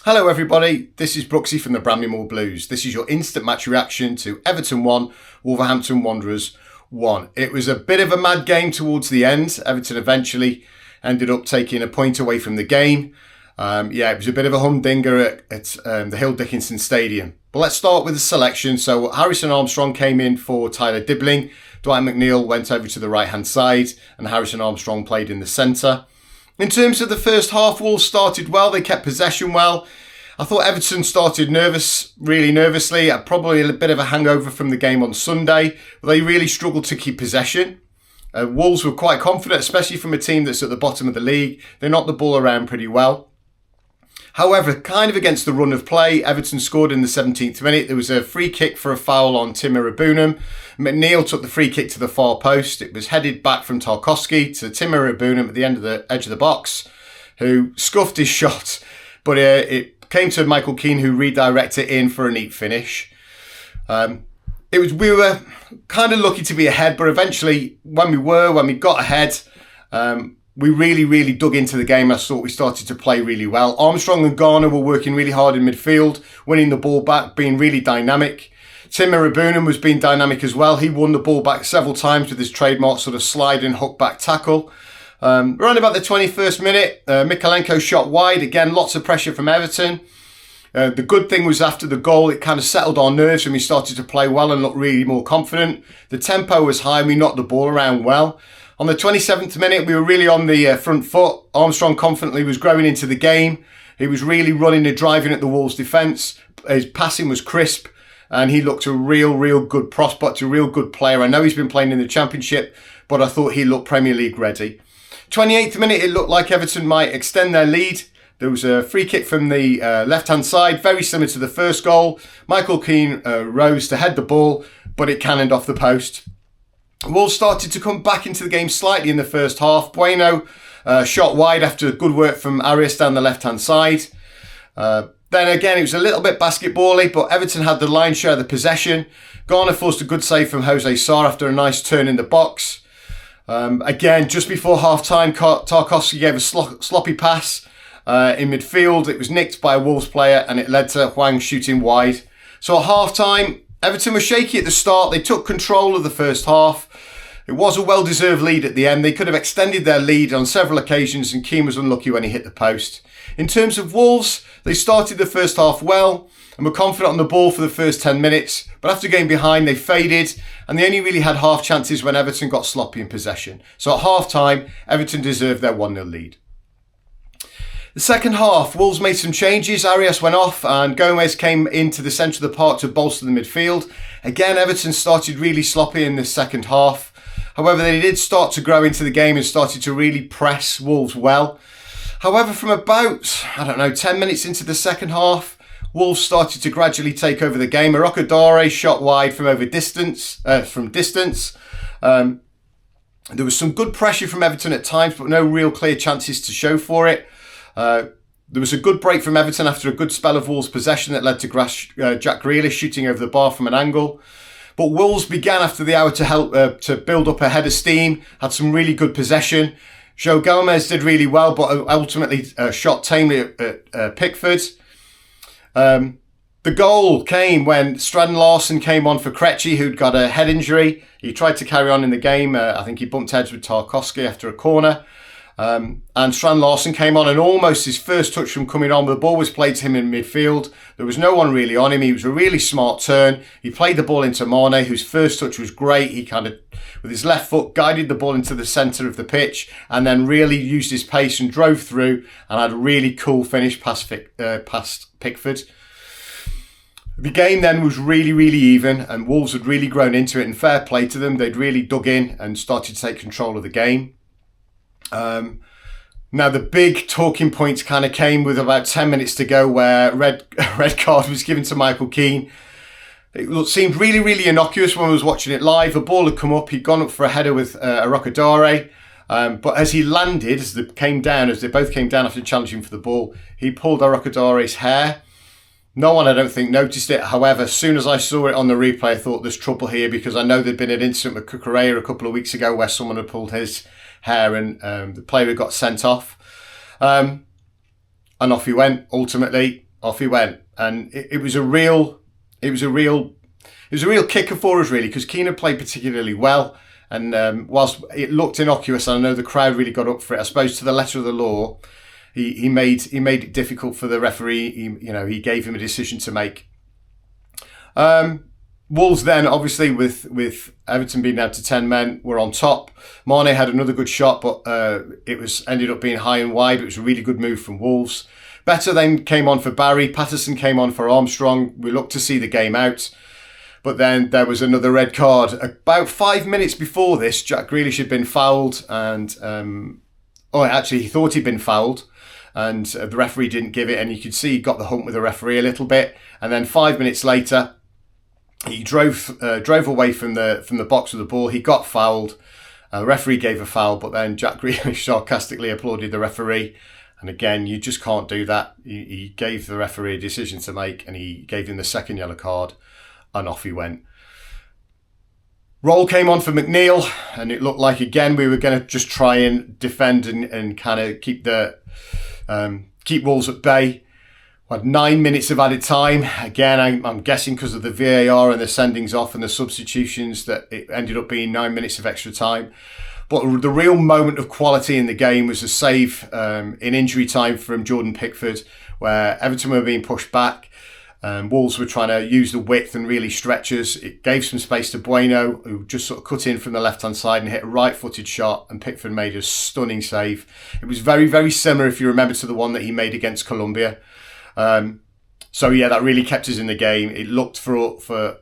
Hello everybody, this is Brooksy from the Bramley Blues. This is your instant match reaction to Everton 1, Wolverhampton Wanderers 1. It was a bit of a mad game towards the end. Everton eventually ended up taking a point away from the game. It was a bit of a humdinger at the Hill Dickinson Stadium. But let's start with the selection. So Harrison Armstrong came in for Tyler Dibbling. Dwight McNeil went over to the right-hand side and Harrison Armstrong played in the centre. In terms of the first half, Wolves started well. They kept possession well. I thought Everton started really nervously. Probably a bit of a hangover from the game on Sunday. But they really struggled to keep possession. Wolves were quite confident, especially from a team that's at the bottom of the league. They knocked the ball around pretty well. However, kind of against the run of play, Everton scored in the 17th minute. There was a free kick for a foul on Timo Rabunam. McNeil took the free kick to the far post. It was headed back from Tarkowski to Timo Rabunam at the end of the edge of the box, who scuffed his shot. But it came to Michael Keane, who redirected it in for a neat finish. We were kind of lucky to be ahead, but eventually, when we got ahead, we really dug into the game. I thought we started to play really well. Armstrong and Garner were working really hard in midfield, winning the ball back, being really dynamic. Timo Rabunam was being dynamic as well. He won the ball back several times with his trademark sort of slide and hook back tackle. Around about the 21st minute, Mykolenko shot wide. Again, lots of pressure from Everton. The good thing was after the goal, it kind of settled our nerves and we started to play well and look really more confident. The tempo was high and we knocked the ball around well. On the 27th minute, we were really on the front foot. Armstrong confidently was growing into the game. He was really running and driving at the Wolves' defence. His passing was crisp and he looked a real good prospect, a real good player. I know he's been playing in the Championship, but I thought he looked Premier League ready. 28th minute, it looked like Everton might extend their lead. There was a free kick from the left-hand side, very similar to the first goal. Michael Keane rose to head the ball, but it cannoned off the post. Wolves started to come back into the game slightly in the first half. Bueno shot wide after good work from Arias down the left-hand side. Then again, it was a little bit basketball-y, but Everton had the lion's share of the possession. Garner forced a good save from Jose Sarr after a nice turn in the box. Again, just before half-time, Tarkowski gave a sloppy pass in midfield. It was nicked by a Wolves player and it led to Hwang shooting wide. So at half-time, Everton were shaky at the start. They took control of the first half. It was a well-deserved lead at the end. They could have extended their lead on several occasions and Keane was unlucky when he hit the post. In terms of Wolves, they started the first half well and were confident on the ball for the first 10 minutes. But after getting behind, they faded and they only really had half chances when Everton got sloppy in possession. So at half-time, Everton deserved their 1-0 lead. The second half, Wolves made some changes. Arias went off and Gomez came into the centre of the park to bolster the midfield. Again, Everton started really sloppy in the second half. However, they did start to grow into the game and started to really press Wolves well. However, from about, 10 minutes into the second half, Wolves started to gradually take over the game. Arokadare shot wide from distance. There was some good pressure from Everton at times, but no real clear chances to show for it. There was a good break from Everton after a good spell of Wolves' possession that led to Jack Grealish shooting over the bar from an angle. But Wolves began after the hour to build up a head of steam, had some really good possession. Joe Gomez did really well, but ultimately shot tamely at Pickford. The goal came when Stradden Larsen came on for Krejci, who'd got a head injury. He tried to carry on in the game. I think he bumped heads with Tarkowski after a corner. And Stradden Larsen came on and almost his first touch from coming on, the ball was played to him in midfield. There was no one really on him. He was a really smart turn. He played the ball into Mane, whose first touch was great. He kind of, with his left foot, guided the ball into the centre of the pitch and then really used his pace and drove through and had a really cool finish past Pickford. The game then was really even and Wolves had really grown into it, and fair play to them. They'd really dug in and started to take control of the game. Now the big talking points kind of came with about 10 minutes to go where a red card was given to Michael Keane. It seemed really innocuous when I was watching it live. A ball had come up, he'd gone up for a header with Arokadare. But as he landed, as they both came down after challenging for the ball, he pulled Arokadare's hair. No one, I don't think, noticed it. However, as soon as I saw it on the replay, I thought there's trouble here because I know there'd been an incident with Cucurella a couple of weeks ago where someone had pulled his hair and the player got sent off. And off he went, ultimately. off he went. And it was a real kicker for us, really, because Keane had played particularly well. And whilst it looked innocuous, and I know the crowd really got up for it, I suppose to the letter of the law, he made it difficult for the referee. He gave him a decision to make. Wolves then, obviously, with Everton being down to 10 men, were on top. Mane had another good shot, but it ended up being high and wide. It was a really good move from Wolves. Better then came on for Barry. Patterson came on for Armstrong. We looked to see the game out. But then there was another red card. About 5 minutes before this, Jack Grealish had been fouled. And, he thought he'd been fouled. And the referee didn't give it. And you could see he got the hump with the referee a little bit. And then 5 minutes later, he drove away from the box with the ball. He got fouled. The referee gave a foul. But then Jack Grealish sarcastically applauded the referee. And again, you just can't do that. He gave the referee a decision to make. And he gave him the second yellow card. And off he went. Roll came on for McNeil, and it looked like again we were going to just try and defend and kind of keep Wolves at bay. We had 9 minutes of added time. Again, I'm guessing because of the VAR and the sendings off and the substitutions that it ended up being 9 minutes of extra time. But the real moment of quality in the game was a save in injury time from Jordan Pickford, where Everton were being pushed back. Wolves were trying to use the width and really stretch us. It gave some space to Bueno, who just sort of cut in from the left-hand side and hit a right-footed shot, and Pickford made a stunning save. It was very, very similar, if you remember, to the one that he made against Colombia. That really kept us in the game. It looked for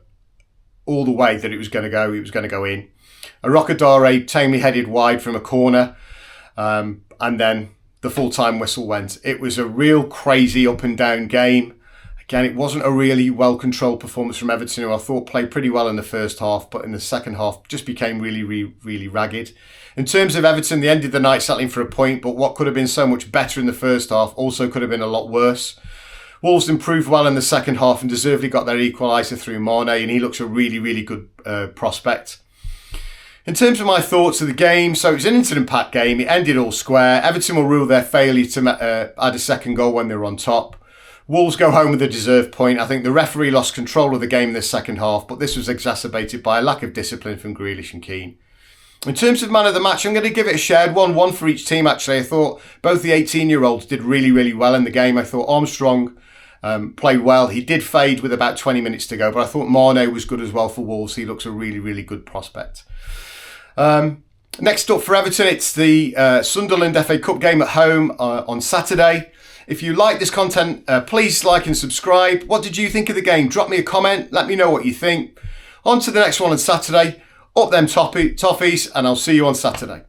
all the way that it was going to go. It was going to go in. Arokadare tamely headed wide from a corner, and then the full-time whistle went. It was a real crazy up-and-down game. Again, it wasn't a really well-controlled performance from Everton, who I thought played pretty well in the first half, but in the second half just became really, really, really ragged. In terms of Everton, they ended the night settling for a point, but what could have been so much better in the first half also could have been a lot worse. Wolves improved well in the second half and deservedly got their equaliser through Mane, and he looks a really, really good prospect. In terms of my thoughts of the game, so it was an incident-packed game. It ended all square. Everton will rue their failure to add a second goal when they were on top. Wolves go home with a deserved point. I think the referee lost control of the game in the second half, but this was exacerbated by a lack of discipline from Grealish and Keane. In terms of man of the match, I'm going to give it a shared one for each team, actually. I thought both the 18-year-olds did really, really well in the game. I thought Armstrong played well. He did fade with about 20 minutes to go, but I thought Mane was good as well for Wolves. He looks a really, really good prospect. Next up for Everton, it's the Sunderland FA Cup game at home on Saturday. If you like this content, please like and subscribe. What did you think of the game? Drop me a comment. Let me know what you think. On to the next one on Saturday. Up them toffees, and I'll see you on Saturday.